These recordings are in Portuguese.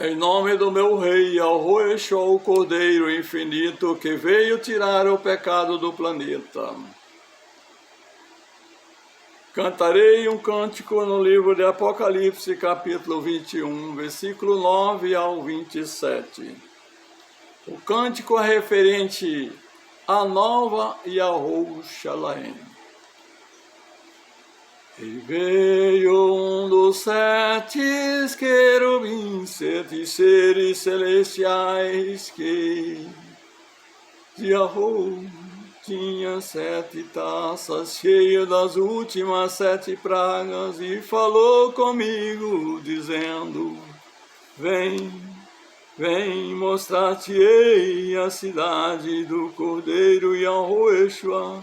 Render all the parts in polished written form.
Em nome do meu rei, Yahweh, o Cordeiro infinito que veio tirar o pecado do planeta. Cantarei um cântico no livro de Apocalipse, capítulo 21, versículo 9 ao 27. O cântico é referente à nova Yahushalaim. E veio um dos 7 querubins, 7 seres celestiais que de Yahu tinha 7 taças cheias das últimas 7 pragas e falou comigo dizendo: Vem, vem mostrar-te-ei a cidade do Cordeiro Yahushua.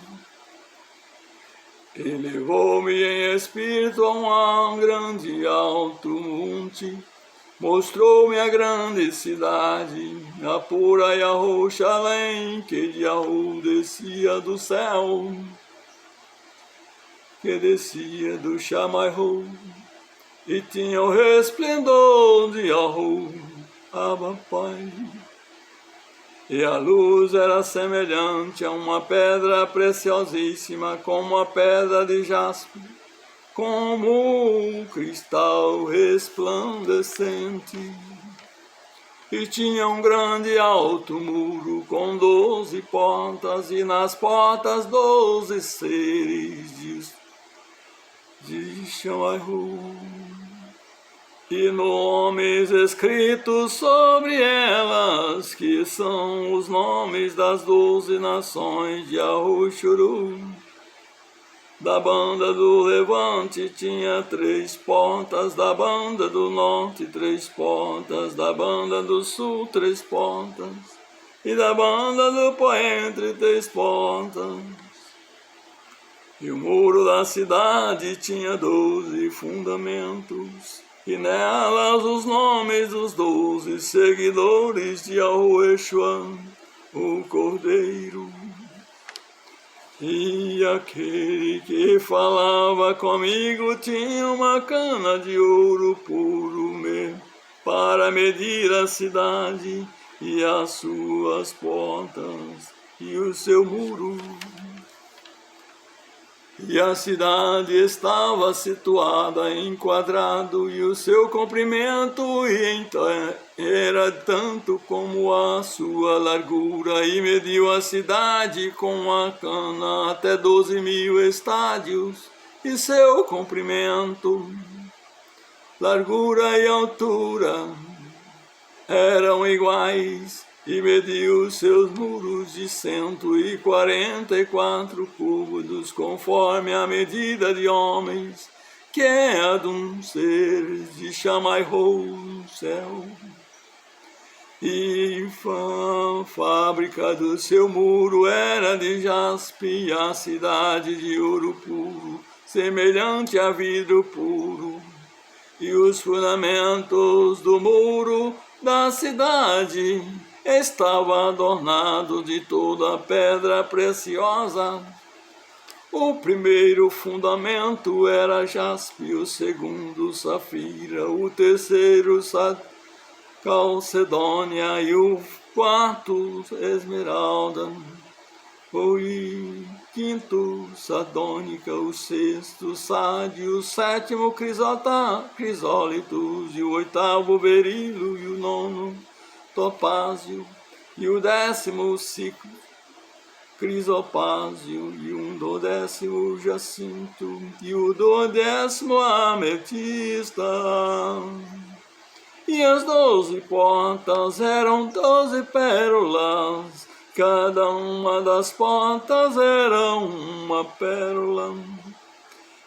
E levou-me em espírito a um grande alto monte, mostrou-me a grande cidade, a pura Yahushalaim, que de Yahu descia do céu, que descia do Shamaihu, e tinha o resplendor de Yahu, Abba Pai. E a luz era semelhante a uma pedra preciosíssima, como a pedra de jaspe, como um cristal resplandecente. E tinha um grande alto muro com 12 portas, e nas portas 12 seres de Shamaihu. E nomes escritos sobre elas, que são os nomes das 12 nações de Yahushuru. Da banda do levante tinha 3 portas, da banda do norte 3 portas, da banda do sul 3 portas, e da banda do poente 3 portas. E o muro da cidade tinha 12 fundamentos, e nelas os nomes dos 12 seguidores de Yahushua, o Cordeiro. E aquele que falava comigo tinha uma cana de ouro puro para medir a cidade e as suas portas e o seu muro. E a cidade estava situada em quadrado, e o seu comprimento era tanto como a sua largura, e mediu a cidade com a cana até 12.000 estádios, e seu comprimento, largura e altura eram iguais, e mediu seus muros de 144 côvados, conforme a medida de homens, que é a de um ser de Shamaihu no céu. E a fábrica do seu muro era de jaspe, e a cidade de ouro puro, semelhante a vidro puro. E os fundamentos do muro da cidade estava adornado de toda pedra preciosa. O primeiro fundamento era jaspe, o segundo safira, o terceiro calcedônia e o quarto esmeralda, o quinto sardônica, o sexto sádio, o sétimo crisólitos, e o oitavo berilo, e o nono topázio, e o 10º crisopázio, e o 12º jacinto, e o 12º ametista. E as 12 portas eram 12 pérolas, cada uma das portas era uma pérola.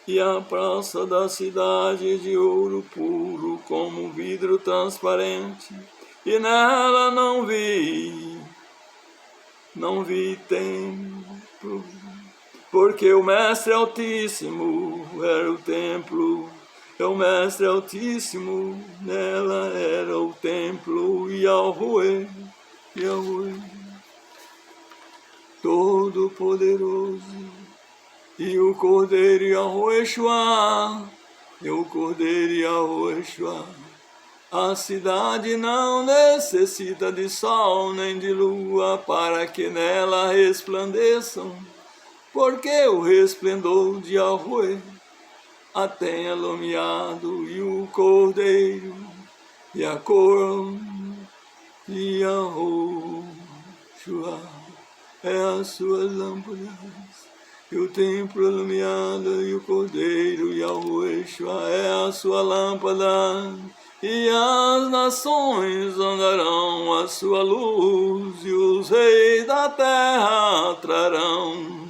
E a praça da cidade de ouro puro, como vidro transparente, e nela não vi templo, porque o Mestre Altíssimo era o templo, o Mestre Altíssimo, nela era o templo, Yahweh, Todo-Poderoso, e o Cordeiro Yahushua, A cidade não necessita de sol nem de lua para que nela resplandeçam, porque o resplendor de Yahweh a tem alumiado, e o cordeiro e a cor de Yahushua é as suas lâmpadas, e o templo iluminado, e o cordeiro Yahushua é a sua lâmpada, e as nações andarão à sua luz, e os reis da terra trarão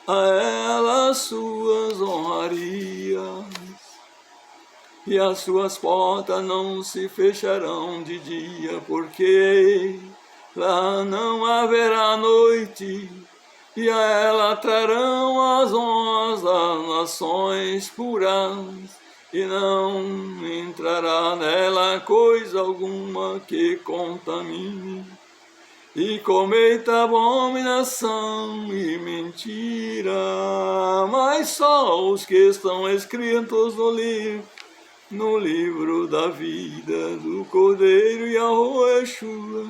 a ela suas honrarias, e as suas portas não se fecharão de dia, porque lá não haverá noite, e a ela trarão as honras das nações puras, e não entrará nela coisa alguma que contamine. E cometa abominação e mentira, mas só os que estão escritos no livro da vida do Cordeiro Yahushua,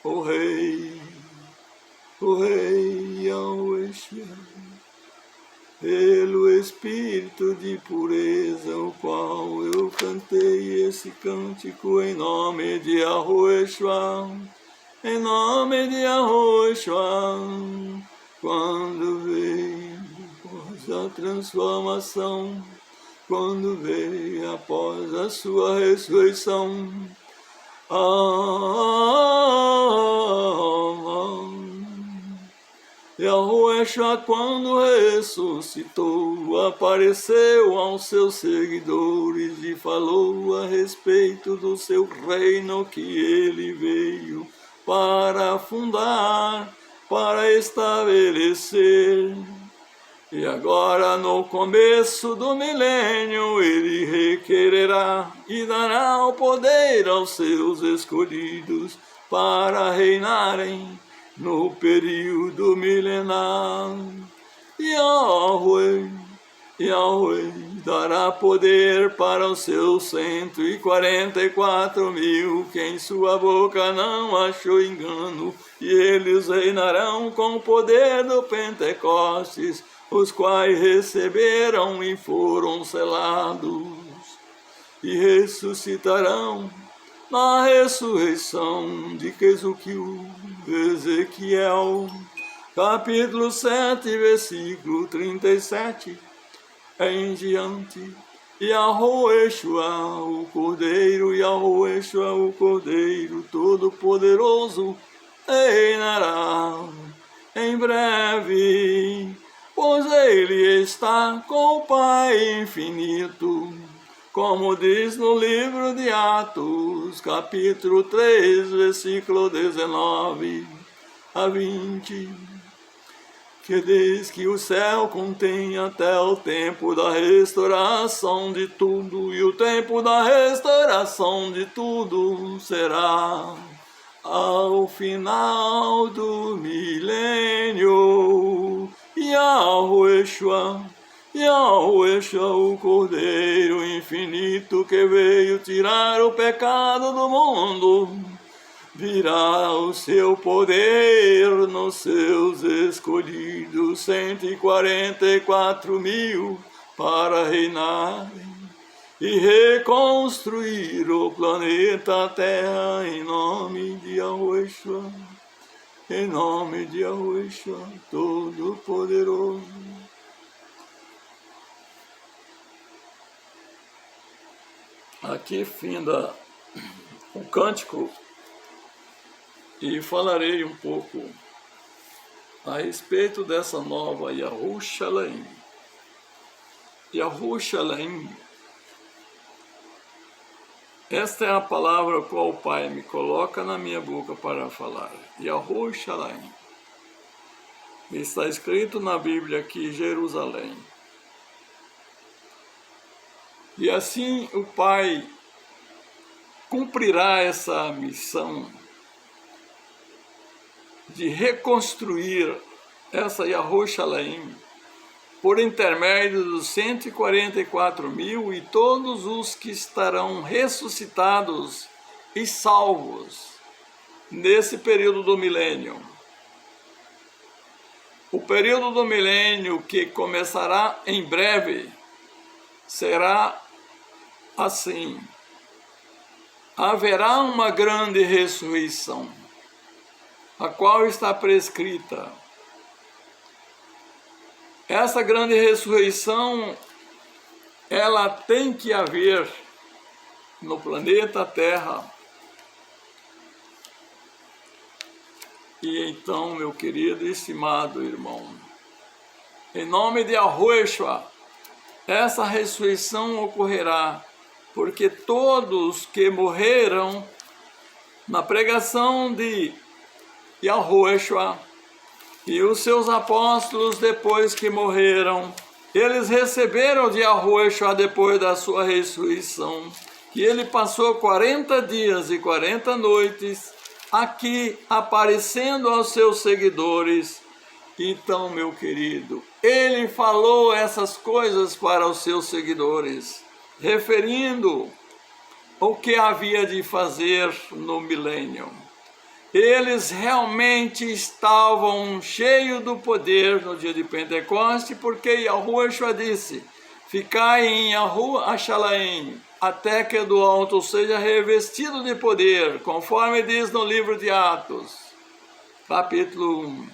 o Rei Yahushua, pelo Espírito de pureza, o qual eu cantei esse cântico em nome de Yahushua. Em nome de Yahushua, quando veio após a transformação, quando veio após a sua ressurreição, Yahushua, quando ressuscitou, apareceu aos seus seguidores e falou a respeito do seu reino que ele veio para fundar, para estabelecer. E agora, no começo do milênio, ele requererá e dará o poder aos seus escolhidos para reinarem no período milenar. Yahweh dará poder para os seus 144.000, que em sua boca não achou engano, e eles reinarão com o poder do Pentecostes, os quais receberam e foram selados, e ressuscitarão na ressurreição de Ezequiel, capítulo 7, versículo 37 em diante. Yahushua, o Cordeiro, Yahushua, o Cordeiro Todo-Poderoso, reinará em breve, pois ele está com o Pai infinito, como diz no livro de Atos, capítulo 3, versículo 19 a 20, que diz que o céu contém até o tempo da restauração de tudo, e o tempo da restauração de tudo será ao final do milênio. Yahushua, o Cordeiro infinito que veio tirar o pecado do mundo, virá o seu poder nos seus escolhidos 144.000 para reinarem e reconstruir o planeta Terra em nome de Yahushua, em nome de Yahushua Todo-Poderoso. Aqui finda o cântico e falarei um pouco a respeito dessa nova Yerushalayim. Yerushalayim, esta é a palavra a qual o Pai me coloca na minha boca para falar. Yerushalayim. Está escrito na Bíblia aqui, Jerusalém. E assim o Pai cumprirá essa missão de reconstruir essa Yerushalayim por intermédio dos 144.000 e todos os que estarão ressuscitados e salvos nesse período do milênio. O período do milênio, que começará em breve, será assim: haverá uma grande ressurreição, a qual está prescrita. Essa grande ressurreição, ela tem que haver no planeta Terra. E então, meu querido e estimado irmão, em nome de Yahushua, essa ressurreição ocorrerá, porque todos que morreram na pregação de Yahushua e os seus apóstolos, depois que morreram, eles receberam de Yahushua depois da sua ressurreição, que ele passou 40 dias e 40 noites aqui aparecendo aos seus seguidores. Então, meu querido, ele falou essas coisas para os seus seguidores, referindo o que havia de fazer no milênio. Eles realmente estavam cheios do poder no dia de Pentecoste, porque Yahushua disse: ficai em Yahu-Ashalaim, até que do alto seja revestido de poder, conforme diz no livro de Atos, capítulo 1.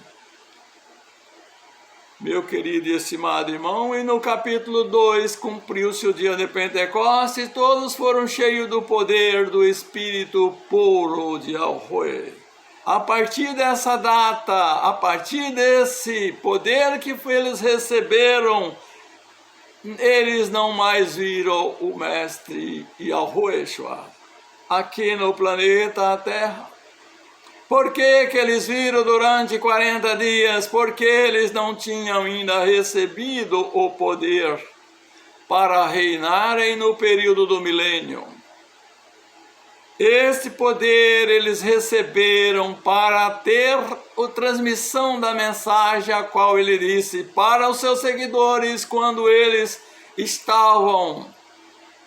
Meu querido e estimado irmão, e no capítulo 2, cumpriu-se o dia de Pentecostes, todos foram cheios do poder do Espírito puro de Yahuwah. A partir dessa data, a partir desse poder que eles receberam, eles não mais viram o Mestre Yahushua aqui no planeta Terra. Por que eles viram durante 40 dias? Porque eles não tinham ainda recebido o poder para reinarem no período do milênio. Esse poder eles receberam para ter a transmissão da mensagem, a qual ele disse para os seus seguidores quando eles estavam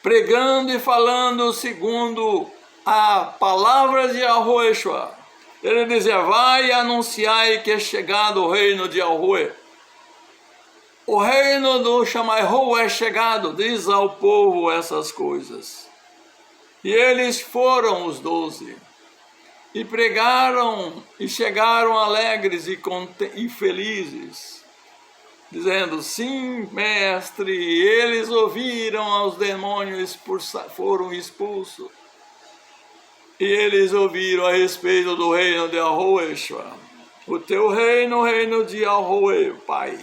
pregando e falando segundo a palavra de Yahushua. Ele dizia: vai e anunciai que é chegado o reino de Yahuwah. O reino do Shammai-Hu é chegado, diz ao povo essas coisas. E eles foram os 12, e pregaram, e chegaram alegres e felizes, dizendo: sim, mestre. E eles ouviram, os demônios foram expulsos. E eles ouviram a respeito do reino de Yahushua. O teu reino, o reino de Yahuwah, Pai.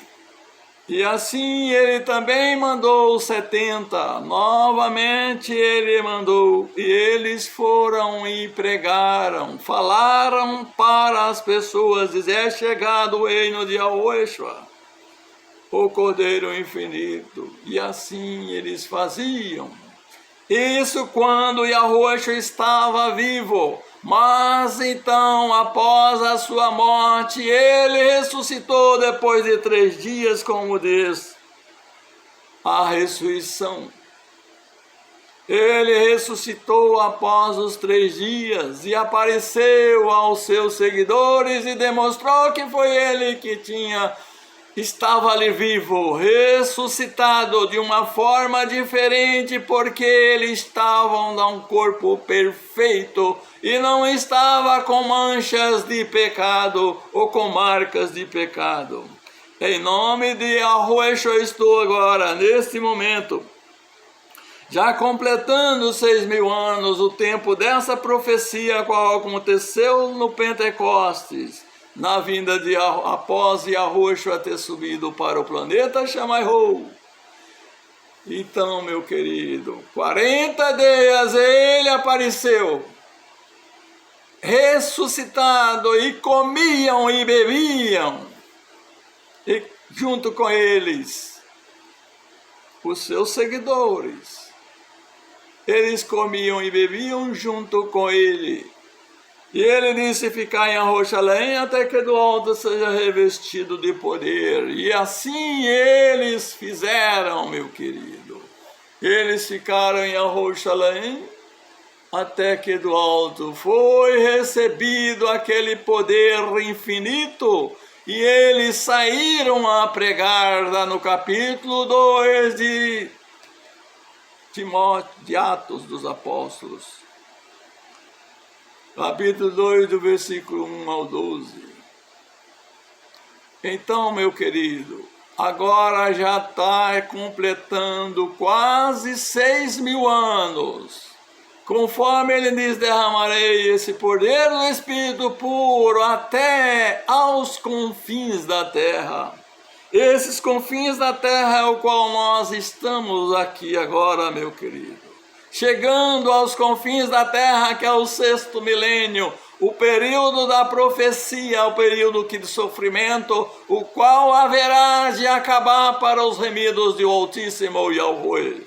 E assim ele também mandou os 70. Novamente ele mandou. E eles foram e pregaram. Falaram para as pessoas. Dizer: é chegado o reino de Yahushua, o Cordeiro Infinito. E assim eles faziam. Isso quando Yahushua estava vivo, mas então, após a sua morte, ele ressuscitou depois de 3 dias, como diz a ressurreição. Ele ressuscitou após os 3 dias e apareceu aos seus seguidores e demonstrou que foi ele que estava ali vivo, ressuscitado de uma forma diferente, porque eles estavam num corpo perfeito e não estava com manchas de pecado ou com marcas de pecado. Em nome de Yahushua, estou agora, neste momento, já completando 6.000 anos, o tempo dessa profecia, qual aconteceu no Pentecostes, na vinda de após Yahushua ter subido para o planeta Shammai-Hu. Então, meu querido, 40 dias ele apareceu, ressuscitado, e comiam e bebiam, e junto com eles, os seus seguidores. Eles comiam e bebiam junto com ele. E ele disse: ficai em Jerusalém até que do alto seja revestido de poder. E assim eles fizeram, meu querido. Eles ficaram em Jerusalém até que do alto foi recebido aquele poder infinito. E eles saíram a pregar lá no capítulo 2 de Atos dos Apóstolos. Capítulo 2, do versículo 1 ao 12. Então, meu querido, agora já está completando quase 6.000 anos. Conforme ele diz, derramarei esse poder do Espírito puro até aos confins da terra. Esses confins da terra é o qual nós estamos aqui agora, meu querido. Chegando aos confins da terra, que é o 6º milênio, o período da profecia, o período de sofrimento, o qual haverá de acabar para os remidos do Altíssimo Yahweh.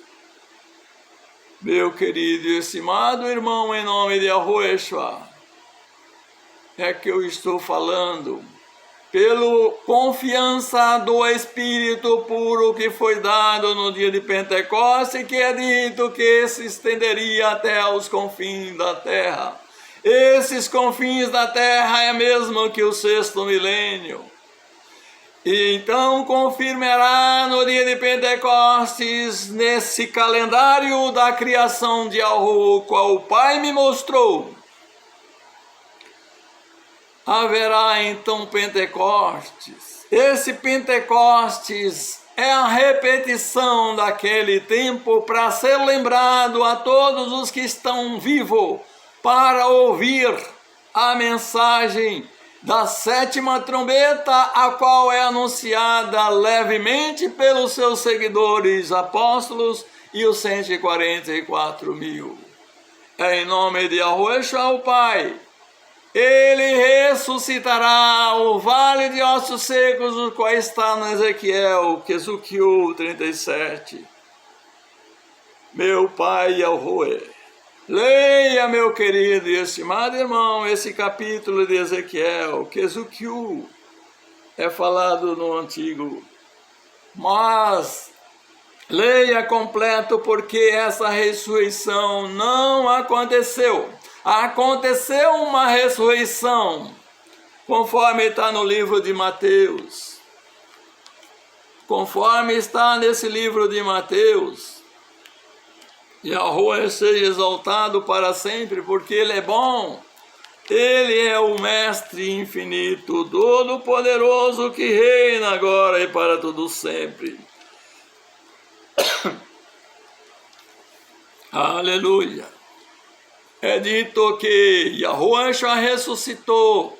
Meu querido e estimado irmão, em nome de Yahushua, é que eu estou falando, pela confiança do Espírito puro que foi dado no dia de Pentecostes, que é dito que se estenderia até os confins da terra. Esses confins da terra é mesmo que o 6º milênio. E então confirmará no dia de Pentecostes, nesse calendário da criação de Yahu, qual o Pai me mostrou. Haverá então Pentecostes. Esse Pentecostes é a repetição daquele tempo para ser lembrado a todos os que estão vivos para ouvir a mensagem da 7ª trombeta, a qual é anunciada levemente pelos seus seguidores apóstolos e os 144.000. É em nome de Yahushua, o Pai. Ele ressuscitará o vale de ossos secos, o qual está no Ezequiel, Kezukiu 37. Meu Pai Yahweh, leia, meu querido e estimado irmão, esse capítulo de Ezequiel, Kezukiu, é falado no Antigo, mas leia completo, porque essa ressurreição não aconteceu. Aconteceu uma ressurreição, conforme está no livro de Mateus. Conforme está nesse livro de Mateus. Yahweh seja exaltado para sempre, porque Ele é bom. Ele é o Mestre infinito, todo-poderoso, que reina agora e para todo sempre. Aleluia. É dito que Yahushua ressuscitou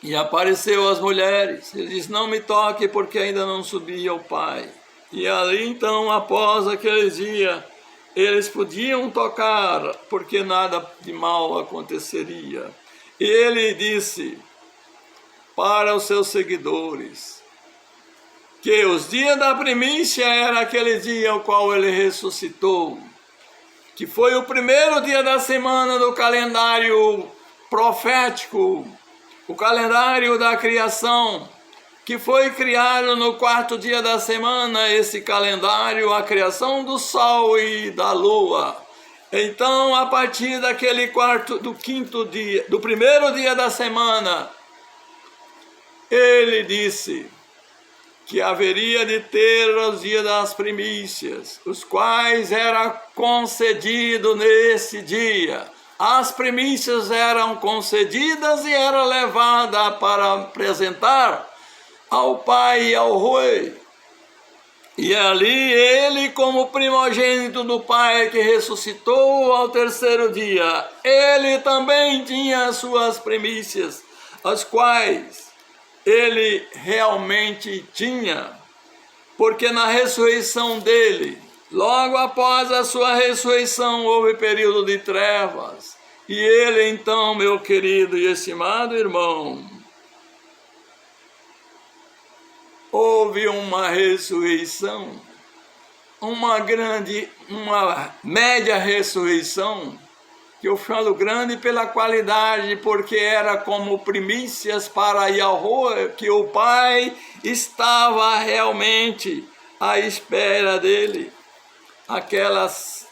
e apareceu às mulheres. Ele diz: não me toque, porque ainda não subi ao Pai. E ali então, após aquele dia, eles podiam tocar, porque nada de mal aconteceria. E ele disse para os seus seguidores que os dias da primícia era aquele dia ao qual ele ressuscitou, que foi o primeiro dia da semana do calendário profético, o calendário da criação, que foi criado no 4º dia da semana, esse calendário, a criação do sol e da lua. Então, a partir daquele do primeiro dia da semana, ele disse que haveria de ter os dias das primícias, os quais era concedido nesse dia. As primícias eram concedidas e era levada para apresentar ao Pai e ao Rei. E ali ele, como primogênito do Pai que ressuscitou ao 3º dia, ele também tinha as suas primícias, as quais ele realmente tinha, porque na ressurreição dele, logo após a sua ressurreição, houve período de trevas, e ele então, meu querido e estimado irmão, houve uma ressurreição, uma média ressurreição, que eu falo grande pela qualidade, porque era como primícias para Yahweh, que o Pai estava realmente à espera dele. Aquelas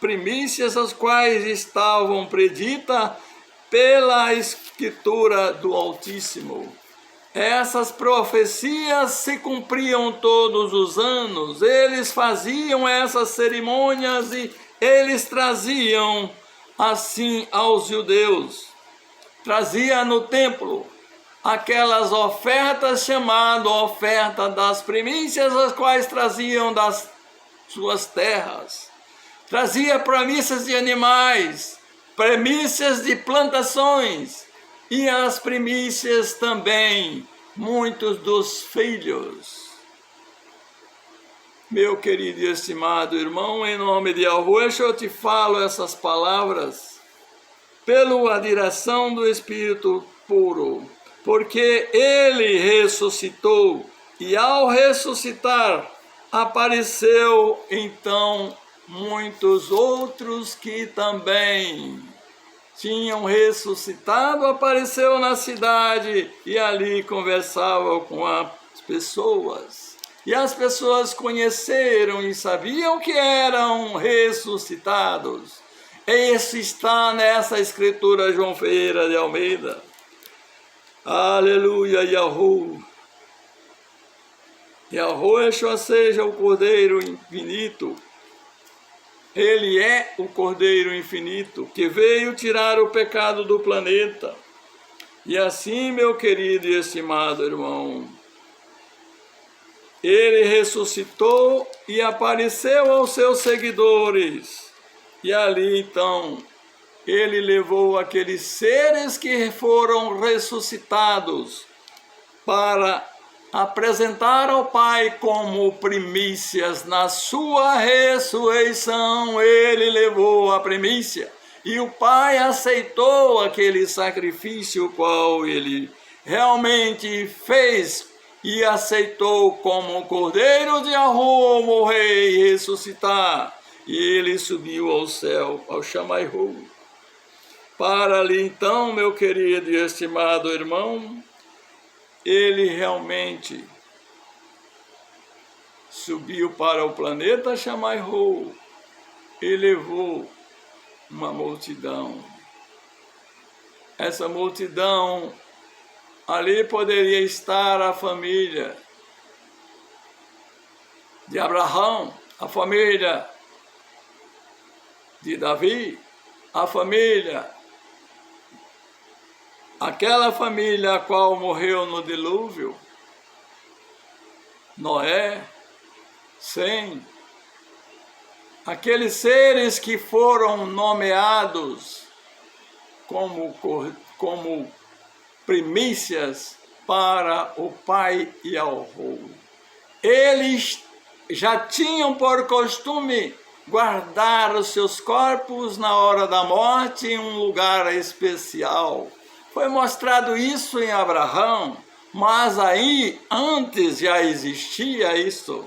primícias as quais estavam preditas pela Escritura do Altíssimo. Essas profecias se cumpriam todos os anos, eles faziam essas cerimônias e eles traziam assim aos judeus, trazia no templo aquelas ofertas chamadas oferta das primícias, as quais traziam das suas terras, trazia primícias de animais, primícias de plantações e as primícias também, muitos dos filhos. Meu querido e estimado irmão, em nome de Yahweh, eu te falo essas palavras pela direção do Espírito puro, porque ele ressuscitou e ao ressuscitar apareceu então muitos outros que também tinham ressuscitado, apareceu na cidade e ali conversava com as pessoas. E as pessoas conheceram e sabiam que eram ressuscitados. Isso está nessa escritura João Ferreira de Almeida. Aleluia, Yahweh. Yahweh seja o Cordeiro infinito. Ele é o Cordeiro infinito que veio tirar o pecado do planeta. E assim, meu querido e estimado irmão, ele ressuscitou e apareceu aos seus seguidores. E ali, então, ele levou aqueles seres que foram ressuscitados para apresentar ao Pai como primícias na sua ressurreição. Ele levou a primícia e o Pai aceitou aquele sacrifício qual ele realmente fez e aceitou como o Cordeiro de Yahweh morrer e ressuscitar. E ele subiu ao céu, ao Shamaihu. Para ali então, meu querido e estimado irmão, ele realmente subiu para o planeta Shamaihu e levou uma multidão. Essa multidão, ali poderia estar a família de Abraão, a família de Davi, a família, aquela família a qual morreu no dilúvio, Noé, Sem, aqueles seres que foram nomeados como primícias para o Pai Yahweh. Eles já tinham por costume guardar os seus corpos na hora da morte em um lugar especial. Foi mostrado isso em Abraão, mas aí antes já existia isso.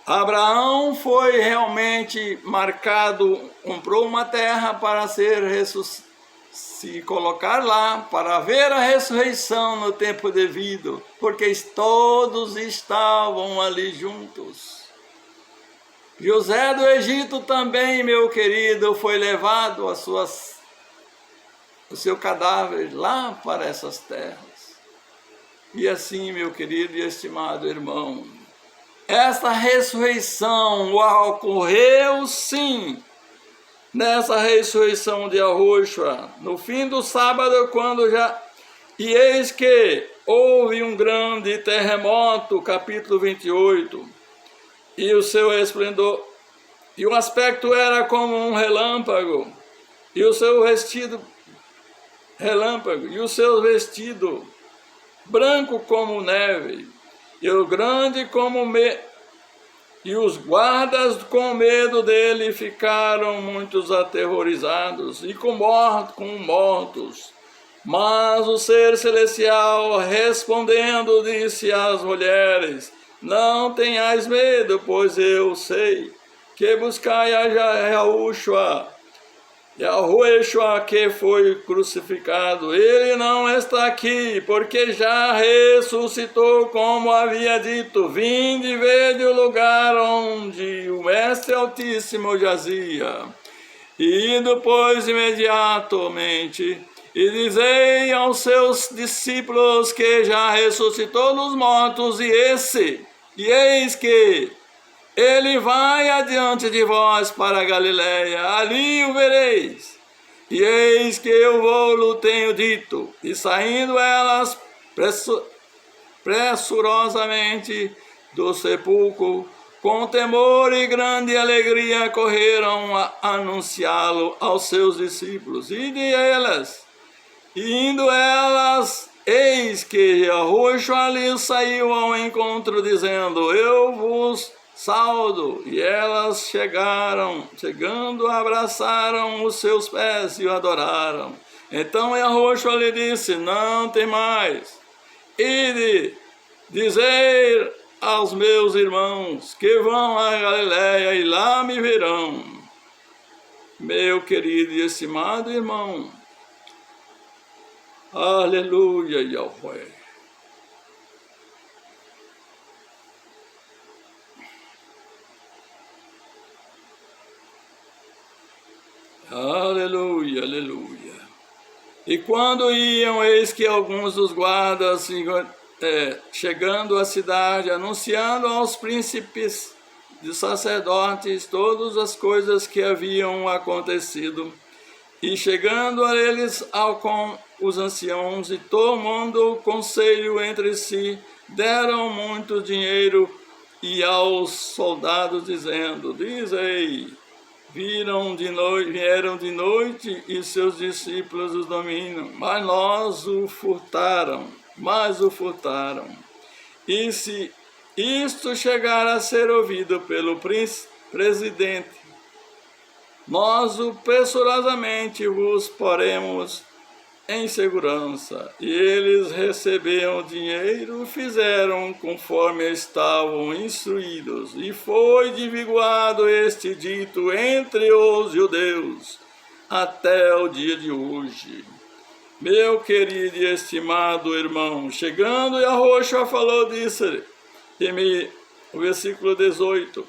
Abraão foi realmente marcado, comprou uma terra para se colocar lá, para ver a ressurreição no tempo devido, porque todos estavam ali juntos. José do Egito também, meu querido, foi levado o seu cadáver lá para essas terras. E assim, meu querido e estimado irmão, esta ressurreição ocorreu sim, nessa ressurreição de Yahushua, no fim do sábado, e eis que houve um grande terremoto, capítulo 28, e o seu esplendor, e o aspecto era como um relâmpago, e o seu vestido relâmpago, e o seu vestido branco como neve, e o grande como e os guardas com medo dele ficaram muito aterrorizados e com mortos. Mas o ser celestial respondendo disse às mulheres: não tenhais medo, pois eu sei que buscai a Yahushua, Yahushua que foi crucificado, ele não está aqui, porque já ressuscitou, como havia dito. Vinde e vede o lugar onde o Mestre Altíssimo jazia. E depois, imediatamente, e dizei aos seus discípulos que já ressuscitou dos mortos, e eis que ele vai adiante de vós para a Galileia, ali o vereis. E eis que eu vou-lo tenho dito. E saindo elas pressurosamente do sepulcro, com temor e grande alegria, correram a anunciá-lo aos seus discípulos. E de elas, indo elas, eis que Yahushua lhes saiu ao encontro, dizendo: eu vos saudo. E elas chegando, abraçaram os seus pés e o adoraram. Então Yahushua lhe disse: não temais, ide dizer aos meus irmãos que vão a Galileia e lá me verão. Meu querido e estimado irmão, aleluia, Yahweh. Aleluia, aleluia. E quando iam, eis que alguns dos guardas, chegando à cidade, anunciando aos príncipes de sacerdotes todas as coisas que haviam acontecido, e chegando a eles com os anciãos, e tomando conselho entre si, deram muito dinheiro e aos soldados, dizendo: dizei, vieram de noite e seus discípulos os dominam, mas o furtaram. E se isto chegar a ser ouvido pelo presidente, nós o pressurosamente vos poremos em segurança. E eles receberam dinheiro, fizeram conforme estavam instruídos, e foi divulgado este dito entre os judeus até o dia de hoje. Meu querido e estimado irmão, chegando Yahushua falou disso, o versículo 18,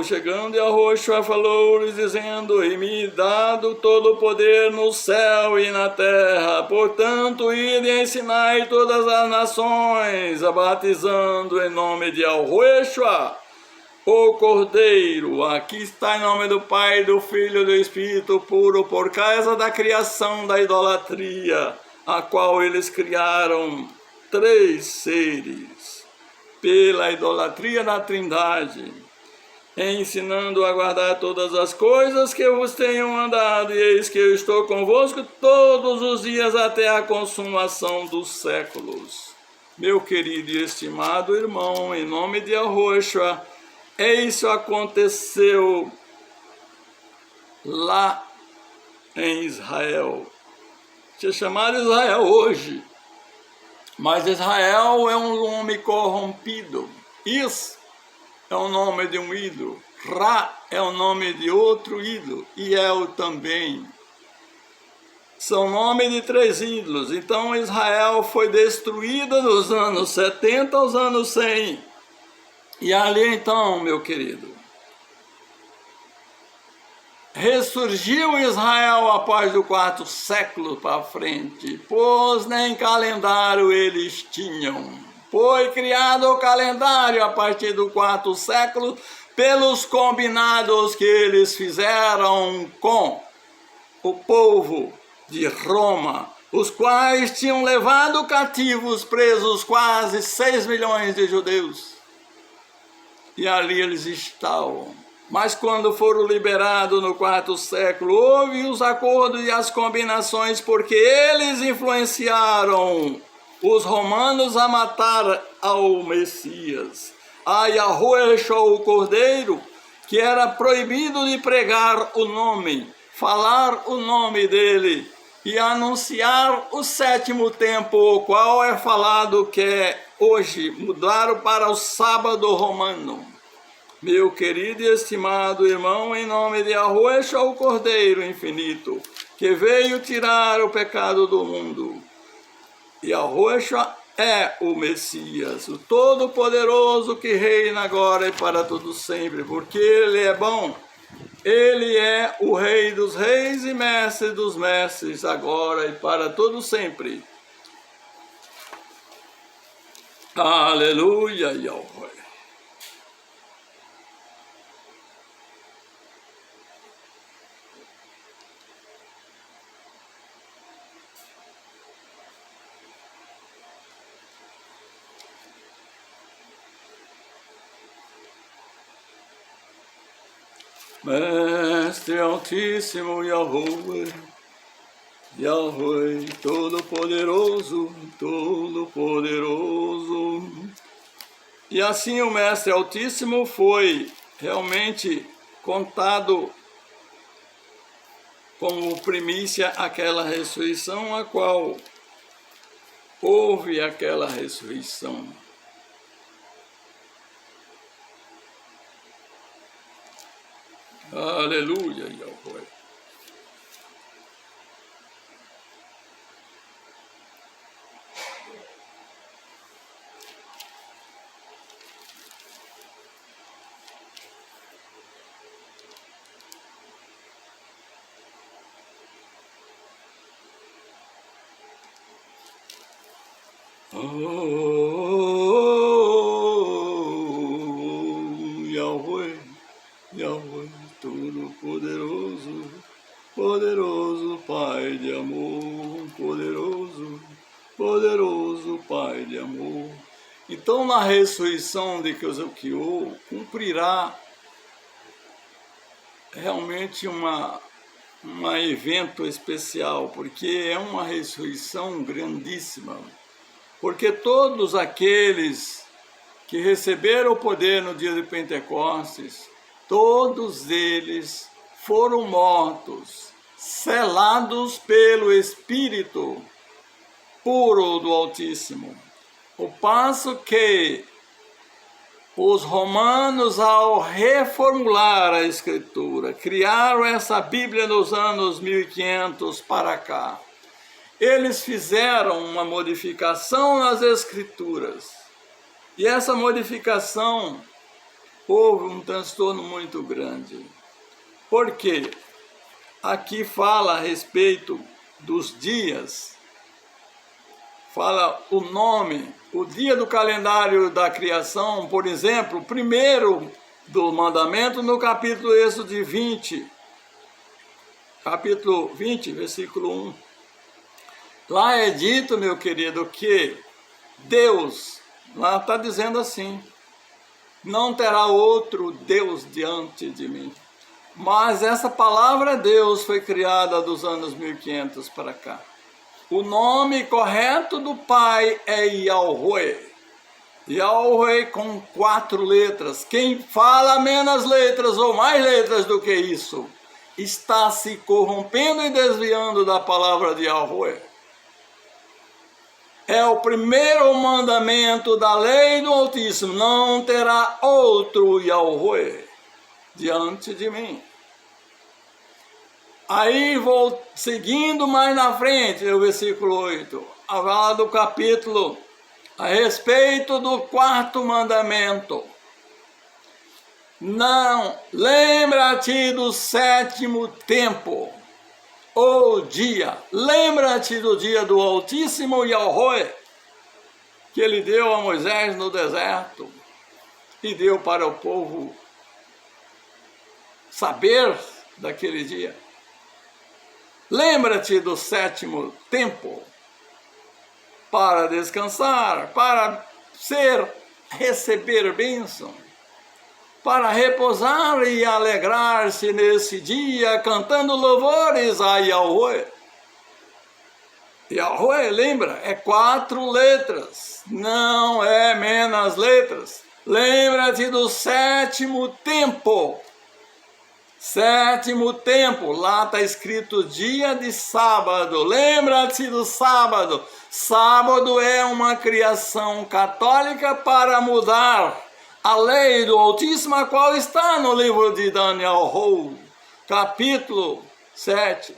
chegando Yahushua falou-lhes, dizendo: e me dado todo o poder no céu e na terra, portanto, ide e ensinai todas as nações, batizando em nome de Yahushua, o Cordeiro. Aqui está em nome do Pai, do Filho e do Espírito puro, por causa da criação da idolatria, a qual eles criaram 3 seres, pela idolatria da Trindade, ensinando a guardar todas as coisas que eu vos tenho mandado, e eis que eu estou convosco todos os dias até a consumação dos séculos. Meu querido e estimado irmão, em nome de Yahushua, isso aconteceu lá em Israel. Se chamado Israel hoje, mas Israel é um nome corrompido. Isso é o nome de um ídolo. Ra é o nome de outro ídolo. E El também. São nomes de 3 ídolos. Então Israel foi destruída nos anos 70 aos anos 100. E ali então, meu querido, ressurgiu Israel após do 4º século para frente, pois nem calendário eles tinham. Foi criado o calendário a partir do 4º século pelos combinados que eles fizeram com o povo de Roma, os quais tinham levado cativos, presos quase 6 milhões de judeus. E ali eles estavam. Mas quando foram liberados no 4º século, houve os acordos e as combinações, porque eles influenciaram os romanos a matar ao Messias, a Yahushua, o Cordeiro, que era proibido de pregar o nome, falar o nome dele e anunciar o 7º tempo, o qual é falado que hoje mudaram para o sábado romano. meu querido e estimado irmão, em nome de Yahweh, o Cordeiro Infinito, que veio tirar o pecado do mundo. Yahweh é o Messias, o Todo-Poderoso que reina agora e para todo sempre, porque Ele é bom. Ele é o Rei dos Reis e Mestre dos Mestres, agora e para todo sempre. Aleluia, Yahweh. Mestre Altíssimo Yahweh, Yahweh Todo-Poderoso, Todo-Poderoso. E assim o Mestre Altíssimo foi realmente contado como primícia aquela ressurreição, a qual houve aquela ressurreição. Aleluia, Yahweh. Yahweh, Yahweh, Todo-Poderoso, Poderoso Pai de amor, Poderoso, Poderoso Pai de amor. Então, na ressurreição de Kyozo-Kyo, cumprirá realmente um evento especial, porque é uma ressurreição grandíssima. Porque todos aqueles que receberam o poder no dia de Pentecostes, todos eles foram mortos, selados pelo Espírito puro do Altíssimo. Ao passo que os romanos, ao reformular a Escritura, criaram essa Bíblia nos anos 1500 para cá. Eles fizeram uma modificação nas Escrituras. E essa modificação houve um transtorno muito grande. Por quê? Aqui fala a respeito dos dias. Fala o nome, o dia do calendário da criação, por exemplo, o primeiro do mandamento no capítulo Êxodo 20. Capítulo 20, versículo 1. Lá é dito, meu querido, que Deus, lá está dizendo assim, não terá outro Deus diante de mim. Mas essa palavra Deus foi criada dos anos 1500 para cá. O nome correto do Pai é Yahweh. Yahweh com 4 letras. Quem fala menos letras ou mais letras do que isso, está se corrompendo e desviando da palavra de Yahweh. É o primeiro mandamento da lei do Altíssimo. Não terá outro Yahweh diante de mim. Aí vou seguindo mais na frente, o versículo 8. Fala do capítulo a respeito do 4º mandamento. Não, lembra-te do 7º tempo. O dia, lembra-te do dia do Altíssimo Yahweh, que ele deu a Moisés no deserto e deu para o povo saber daquele dia. Lembra-te do 7º tempo para descansar, para receber bênção, para repousar e alegrar-se nesse dia, cantando louvores a Yahweh. Yahweh, lembra, é 4 letras, não é menos letras. Lembra-te do 7º tempo. 7º tempo, lá está escrito dia de sábado. Lembra-te do sábado. Sábado é uma criação católica para mudar a lei do Altíssimo, a qual está no livro de Daniel, capítulo 7.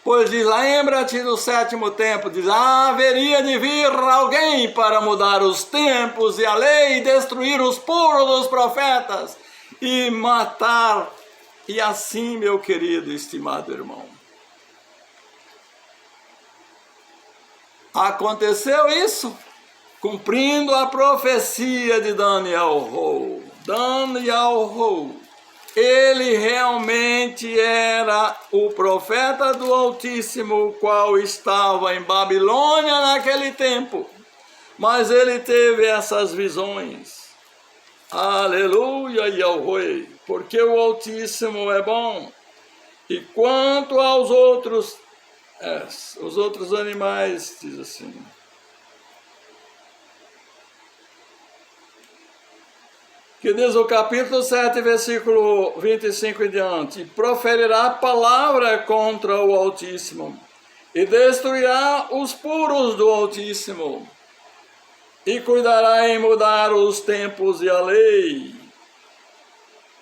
Pois diz, lembra-te do sétimo tempo, diz, haveria de vir alguém para mudar os tempos e a lei, destruir os puros dos profetas e matar. E assim, meu querido, estimado irmão, aconteceu isso, cumprindo a profecia de Daniel. Ele realmente era o profeta do Altíssimo, o qual estava em Babilônia naquele tempo. Mas ele teve essas visões. Aleluia, Yahweh, porque o Altíssimo é bom. E quanto aos outros, os outros animais, diz assim, que diz o capítulo 7, versículo 25 em diante, proferirá palavra contra o Altíssimo, e destruirá os puros do Altíssimo, e cuidará em mudar os tempos e a lei.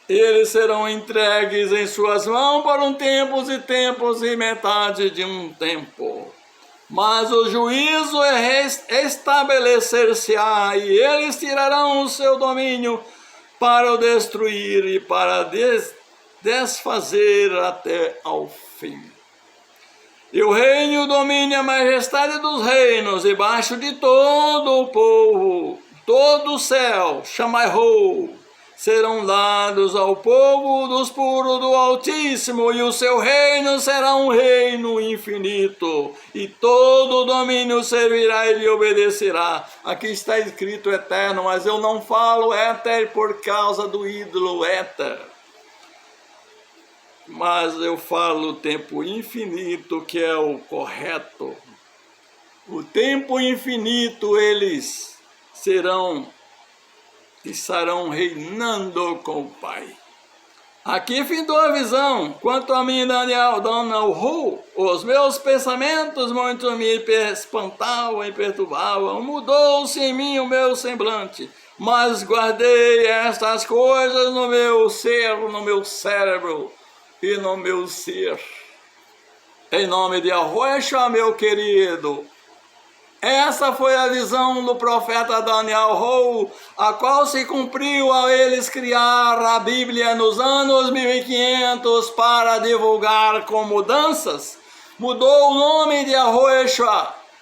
Eles serão entregues em suas mãos por tempos e metade de um tempo. Mas o juízo estabelecer-se-á, e eles tirarão o seu domínio para o destruir e para desfazer até ao fim. E o reino e o domínio e a majestade dos reinos, debaixo de todo o povo, todo o céu, Chamai-Ho, serão dados ao povo dos puros do Altíssimo, e o seu reino será um reino infinito, e todo o domínio servirá e lhe obedecerá. Aqui está escrito eterno, mas eu não falo éter por causa do ídolo éter, mas eu falo tempo infinito, que é o correto. O tempo infinito eles estarão reinando com o Pai. Aqui findou a visão. Quanto a mim, Daniel, os meus pensamentos muito me espantavam e perturbavam. Mudou-se em mim o meu semblante, mas guardei estas coisas no meu ser, no meu cérebro e no meu ser. Em nome de Yahweh, meu querido, essa foi a visão do profeta Daniel, a qual se cumpriu ao eles criar a Bíblia nos anos 1500 para divulgar com mudanças. Mudou o nome de Yahweh,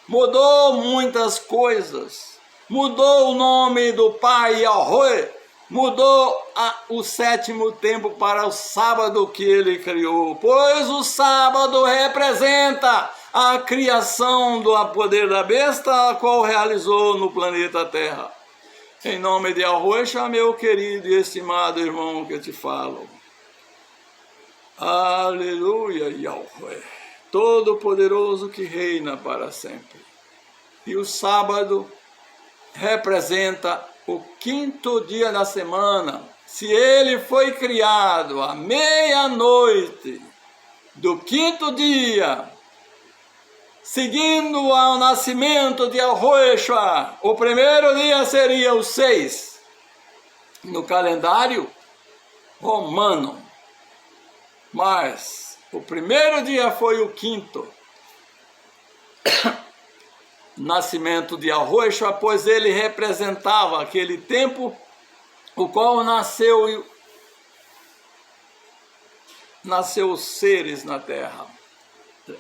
mudou muitas coisas, mudou o nome do Pai Yahweh, mudou o sétimo tempo para o sábado que ele criou, pois o sábado representa a criação do poder da besta, a qual realizou no planeta Terra. Em nome de Yahweh, meu querido e estimado irmão, que eu te falo. Aleluia, Yahweh, todo-poderoso que reina para sempre. E o sábado representa o quinto dia da semana. Se ele foi criado à meia-noite do quinto dia, seguindo ao nascimento de Yahweh, o primeiro dia seria o 6 no calendário romano, mas o primeiro dia foi o quinto nascimento de Yahweh, pois ele representava aquele tempo o qual nasceu os seres na terra.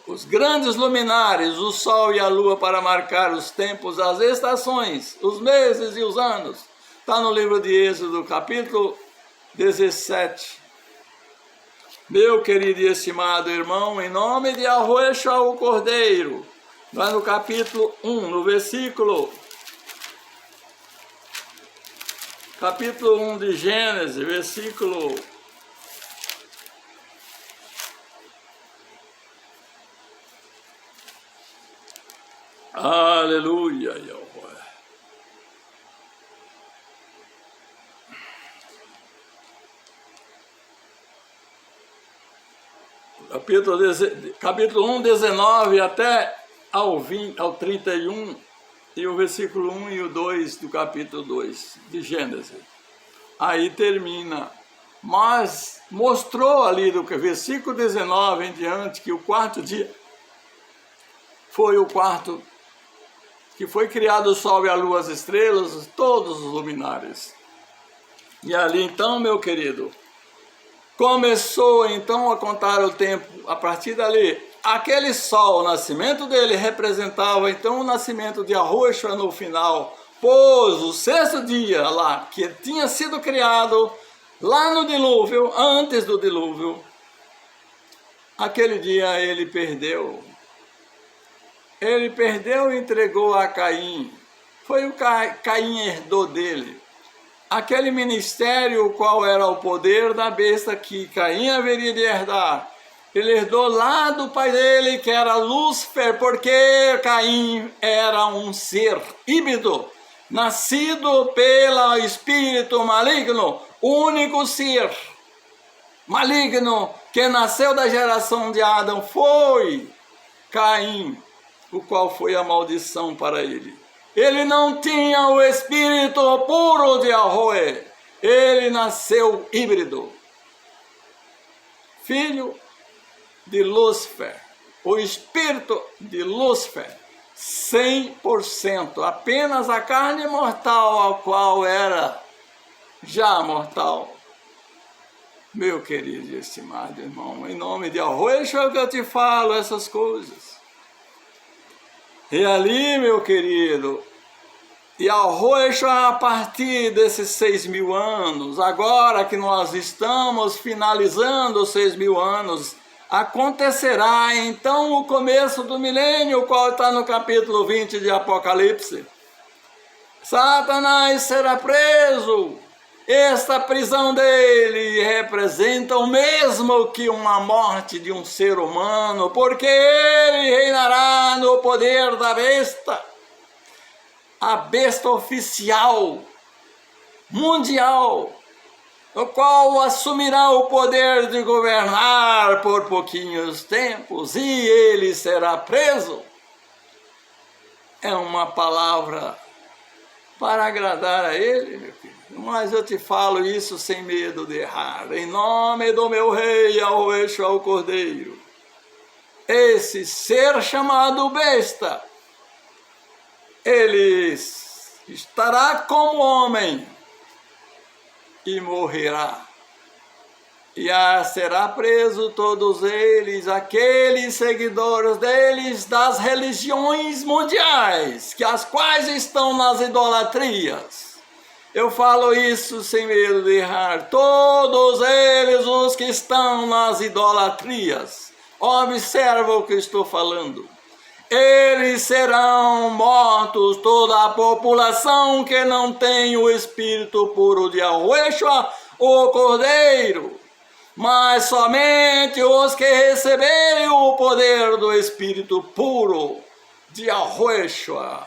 Os grandes luminares, o sol e a lua, para marcar os tempos, as estações, os meses e os anos. Está no livro de Êxodo, capítulo 17. Meu querido e estimado irmão, em nome de Yahweh, o Cordeiro, lá no capítulo 1, no versículo 1 de Gênesis, versículo 1. Aleluia, Yahweh. Capítulo 1, 19 até ao 31, e o versículo 1 e o 2 do capítulo 2 de Gênesis. Aí termina. Mas mostrou ali do versículo 19 em diante que o quarto dia foi o quarto que foi criado o sol e a lua, as estrelas, todos os luminares. E ali então, meu querido, começou então a contar o tempo a partir dali. Aquele sol, o nascimento dele representava então o nascimento de Yahushua no final, pois o sexto dia lá, que tinha sido criado lá no dilúvio, antes do dilúvio, aquele dia ele perdeu. Ele perdeu e entregou a Caim. Foi o Caim herdou dele. Aquele ministério, qual era o poder da besta que Caim haveria de herdar. Ele herdou lá do pai dele, que era Lúcifer, porque Caim era um ser híbrido, nascido pelo espírito maligno, único ser maligno que nasceu da geração de Adão foi Caim, o qual foi a maldição para ele. Ele não tinha o espírito puro de Yahweh, ele nasceu híbrido, filho de Lúcifer, o espírito de Lúcifer, 100%, apenas a carne mortal, a qual era já mortal. Meu querido e estimado irmão, em nome de Yahweh, é que eu te falo essas coisas. E ali, meu querido, Yahweh, a partir desses 6.000 anos, agora que nós estamos finalizando os 6.000 anos, acontecerá então o começo do milênio, o qual está no capítulo 20 de Apocalipse. Satanás será preso. Esta prisão dele representa o mesmo que uma morte de um ser humano, porque ele reinará no poder da besta, a besta oficial, mundial, o qual assumirá o poder de governar por pouquinhos tempos, e ele será preso. É uma palavra para agradar a ele, meu filho. Mas eu te falo isso sem medo de errar. Em nome do meu rei, Yahushua, o Cordeiro. Esse ser chamado besta, ele estará como homem e morrerá. E será preso todos eles, aqueles seguidores deles das religiões mundiais, que as quais estão nas idolatrias. Eu falo isso sem medo de errar. Todos eles, os que estão nas idolatrias, observa o que estou falando. Eles serão mortos, toda a população que não tem o espírito puro de Yahushua, o Cordeiro. Mas somente os que receberem o poder do espírito puro de Yahushua,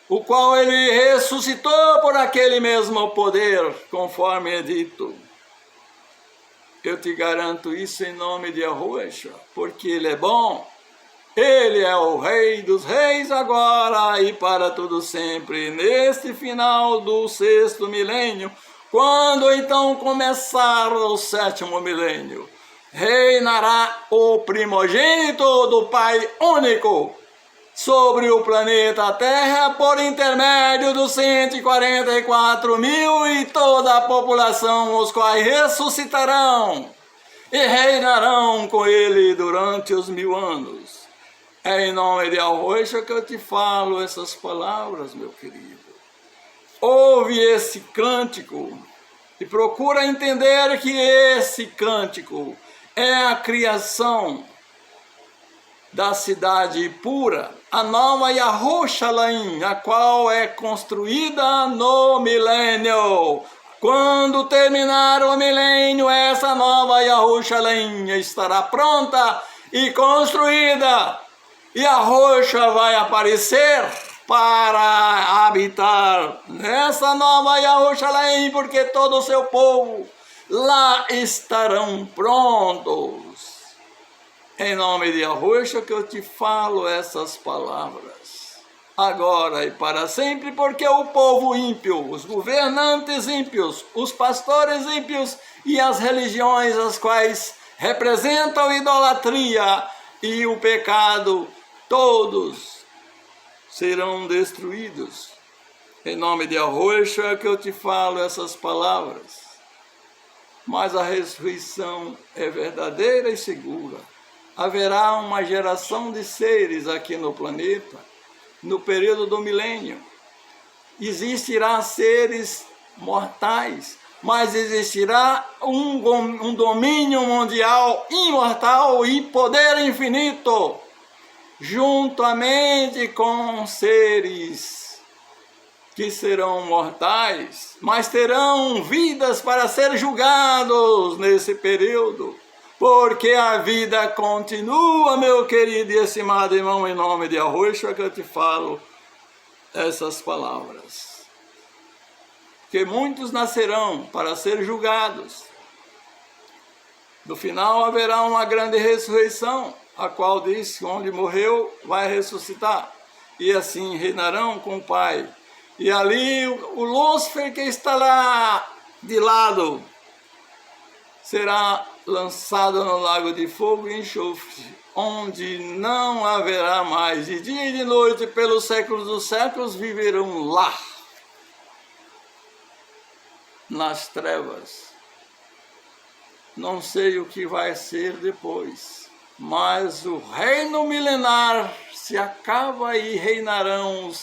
o qual ele ressuscitou por aquele mesmo poder, conforme é dito. Eu te garanto isso em nome de Yahushua, porque ele é bom, ele é o Rei dos Reis agora e para todo sempre, neste final do 6º milênio, quando então começar o 7º milênio, reinará o primogênito do Pai único sobre o planeta Terra por intermédio dos 144.000 e toda a população, os quais ressuscitarão e reinarão com ele durante os 1000 anos. É em nome de Yahushua que eu te falo essas palavras, meu querido. Ouve esse cântico e procura entender que esse cântico é a criação da cidade pura, a nova Yerushalayim, a qual é construída no milênio. Quando terminar o milênio, essa nova Yerushalayim estará pronta e construída, e Yahushua vai aparecer para habitar nessa nova Yerushalayim, porque todo o seu povo lá estarão prontos. Em nome de Yahushua que eu te falo essas palavras. agora e para sempre, porque o povo ímpio, os governantes ímpios, os pastores ímpios e as religiões as quais representam idolatria e o pecado, todos serão destruídos. Em nome de Yahushua é que eu te falo essas palavras. Mas a ressurreição é verdadeira e segura. Haverá uma geração de seres aqui no planeta, no período do milênio. Existirá seres mortais, mas existirá um domínio mundial imortal e poder infinito, juntamente com seres que serão mortais, mas terão vidas para ser julgados nesse período, porque a vida continua, meu querido e estimado irmão, em nome de Yahushua que eu te falo essas palavras. Que muitos nascerão para ser julgados. No final haverá uma grande ressurreição, a qual diz que onde morreu vai ressuscitar, e assim reinarão com o Pai. E ali o Lúcifer que está lá de lado será lançado no lago de fogo e enxofre, onde não haverá mais de dia e de noite, pelos séculos dos séculos viverão lá, nas trevas. Não sei o que vai ser depois, mas o reino milenar se acaba e reinarão os